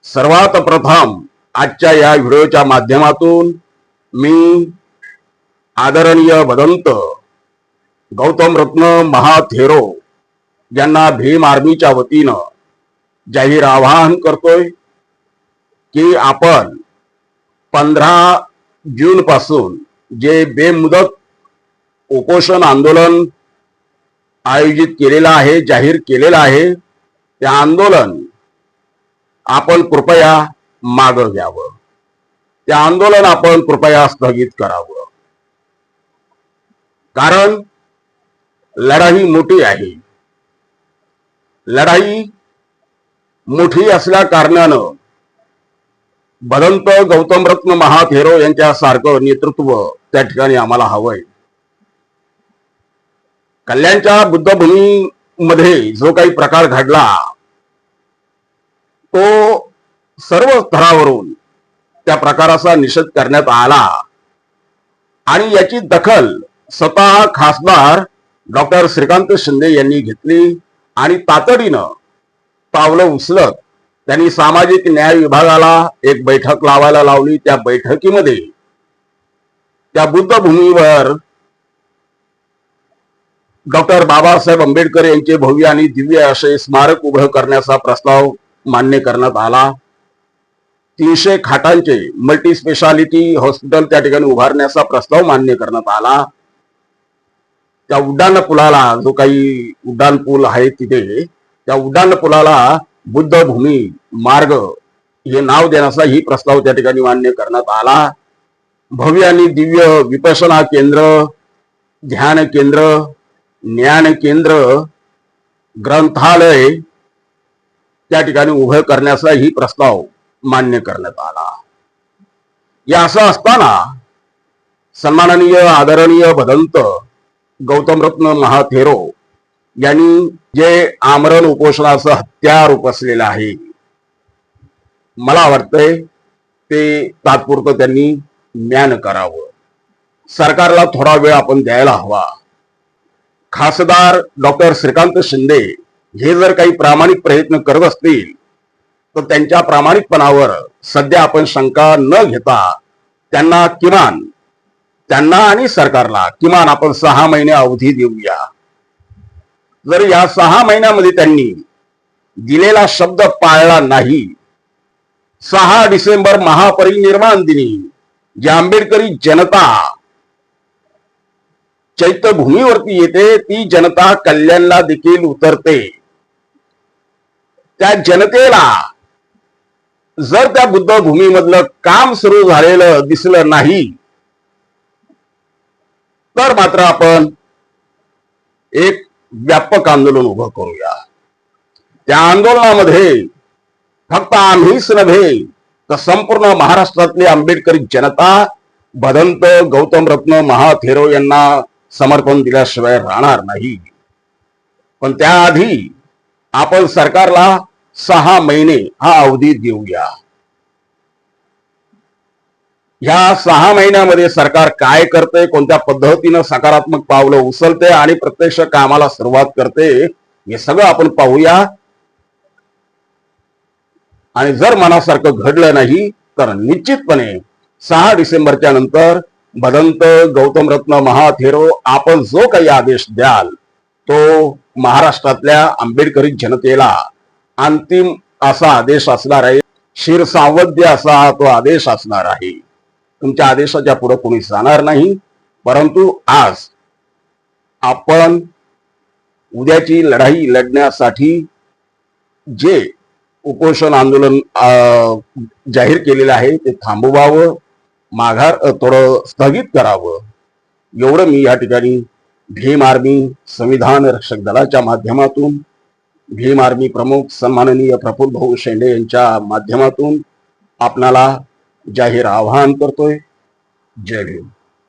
सर्वात प्रथम आजच्या या व्हिडिओच्या माध्यमातून मी आदरणीय भदंत गौतम रत्न महाथेरो यांना भीम आर्मीच्या वतीनं जाहीर आवाहन करतोय की आपण 15 जून पासून जे बेमुदत उपोषण आंदोलन आयोजित केलेलं आहे, जाहीर केलेलं आहे, ते आंदोलन आपण कृपया मागे घ्यावं, ते आंदोलन आपण कृपया स्थगित करावं. कारण लढाई मोठी आहे. लढाई मोठी असल्या कारणानं भदंत गौतम रत्न महाथेरो यांच्यासारखं नेतृत्व त्या ठिकाणी आम्हाला हवंय. कल्याणच्या बुद्धभूमी मध्ये जो काही प्रकार घडला तो सर्व स्तरावरून त्या प्रकाराचा निषेध करण्यात आला आणि याची दखल स्वतः खासदार डॉक्टर श्रीकांत शिंदे यांनी घेतली आणि तातडीनं पावलं उचलत त्यांनी सामाजिक न्याय विभागाला एक बैठक लावायला लावली. त्या बैठकीमध्ये त्या बुद्धभूमीवर डॉक्टर बाबासाहेब आंबेडकर यांचे भव्य आणि दिव्य असे स्मारक उभं करण्याचा प्रस्ताव मान्य करण्यात आला. 300 खाटांचे मल्टी स्पेशालिटी हॉस्पिटल त्या ठिकाणी उभारण्याचा प्रस्ताव मान्य करण्यात आला. त्या उड्डाण पुलाला, जो काही उड्डाण पूल आहे तिथे, त्या उड्डाण पुलाला बुद्धभूमी मार्ग हे नाव देण्याचा ही प्रस्ताव त्या ठिकाणी मान्य करण्यात आला. भव्य आणि दिव्य विपश्यना केंद्र, ध्यान केंद्र, ज्ञान केंद्र, ग्रंथालय त्या ठिकाणी उभं करण्याचा ही प्रस्ताव मान्य करण्यात आला. या असं असताना सन्माननीय आदरणीय भदंत गौतम रत्न महाथेरो यांनी जे आमरण उपोषणाचं हत्यार उपसलेलं आहे, मला वाटतंय ते तात्पुरतं त्यांनी म्यान करावं. सरकारला थोडा वेळ आपण द्यायला हवा. खासदार डॉक्टर श्रीकांत शिंदे हे जर काही प्रामाणिक प्रयत्न करत असतील तर त्यांच्या प्रामाणिकपणावर सध्या आपण शंका न घेता त्यांना आणि सरकारला किमान आपण 6 महिने अवधी देऊया. जर या 6 महिन्यामध्ये त्यांनी दिलेला शब्द पाळला नाही, 6 डिसेंबर महापरिनिर्वाण दिनी जी आंबेडकरी जनता चैत्यभूमीवरती येते, ती जनता कल्याणला देखील उतरते. त्या जनतेला जर त्या बुद्धभूमीमधलं काम सुरू झालेलं दिसलं नाही तर मात्र आपण एक व्यापक आंदोलन उभं करूया. त्या आंदोलनामध्ये फक्त आम्हीच नव्हे तर संपूर्ण महाराष्ट्रातली आंबेडकरी जनता भदंत गौतम रत्न महाथेरो यांना समर्थन दिल्याशिवाय राहणार नाही. पण त्याआधी आपण सरकारला 6 महिने हा अवधी देऊया. ह्या 6 महिन्यामध्ये सरकार काय करते, कोणत्या पद्धतीनं सकारात्मक पावलं उचलते आणि प्रत्यक्ष कामाला सुरुवात करते, हे सगळं आपण पाहूया. आणि जर मनासारखं घडलं नाही तर निश्चितपणे 6 डिसेंबरच्या नंतर भदंत गौतम रत्न महाथेरो आपण जो काही आदेश द्याल तो महाराष्ट्रातल्या आंबेडकरी जनतेला अंतिम असा आदेश असणार आहे. शिरसावद्य असा तो आदेश असणार आहे. तुमच्या आदेशाच्या पुढे कोणी जाणार नाही. परंतु आज आपण उद्याची लढाई लढण्यासाठी जे उपोषण आंदोलन जाहीर केलेलं आहे ते थांबवावं, माघार थोडं स्थगित करावं, एवढं मी या ठिकाणी भीम आर्मी संविधान रक्षक दलाच्या माध्यमातून, भीम आर्मी प्रमुख सन्माननीय प्रफुल्ल भाऊ शेंडे यांच्या माध्यमातून आपणाला जाहीर आवाहन करतोय. जय भीम.